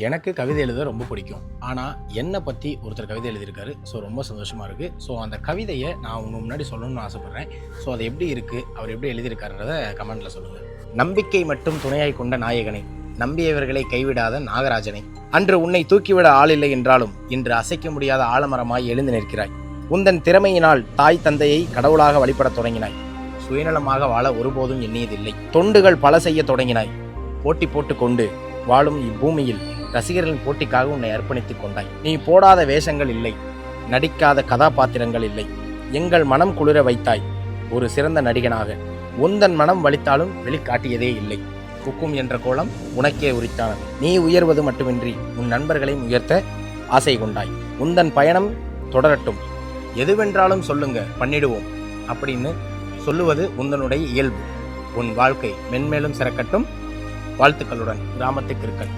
எனக்கு கவிதை எழுத ரொம்ப பிடிக்கும். ஆனால் என்னை பற்றி ஒருத்தர் கவிதை எழுதியிருக்காரு. ஸோ ரொம்ப சந்தோஷமாக இருக்குது. ஸோ அந்த கவிதையை நான் உங்கள் முன்னாடி சொல்லணும்னு ஆசைப்பட்றேன். ஸோ அது எப்படி இருக்குது, அவர் எப்படி எழுதியிருக்காருன்றதை கமெண்ட்டில் சொல்லுங்கள். நம்பிக்கை மட்டும் துணையாய் கொண்ட நாயகனை, நம்பியவர்களை கைவிடாத நாகராஜனை, அன்று உன்னை தூக்கிவிட ஆளில்லை என்றாலும் இன்று அசைக்க முடியாத ஆலமரமாய் எழுந்து நிற்கிறாய். உந்தன் திறமையினால் தாய் தந்தையை கடவுளாக வழிபடத் தொடங்கினாய். சுயநலமாக வாழ ஒருபோதும் எண்ணியதில்லை. தொண்டுகள் பல செய்ய தொடங்கினாய். போட்டி போட்டு கொண்டு வாழும் இப்பூமியில் ரசிகர்களின் போட்டிக்காக உன்னை அர்ப்பணித்துக் கொண்டாய். நீ போடாத வேஷங்கள் இல்லை, நடிக்காத கதாபாத்திரங்கள் இல்லை. எங்கள் மனம் குளிர வைத்தாய் ஒரு சிறந்த நடிகனாக. உந்தன் மனம் வலித்தாலும் வெளிக்காட்டியதே இல்லை. குக்கும் என்ற கோலம் உனக்கே உரித்தானது. நீ உயர்வது மட்டுமின்றி உன் நண்பர்களையும் உயர்த்த ஆசை கொண்டாய். உந்தன் பயணம் தொடரட்டும், எதுவென்றாலும் சொல்லுங்க, பண்ணிடுவோம் அப்படின்னு சொல்லுவது உந்தனுடைய இயல்பு. உன் வாழ்க்கை மென்மேலும் சிறக்கட்டும். வாழ்த்துக்களுடன் கிராமத்துக்கு இருக்கன்.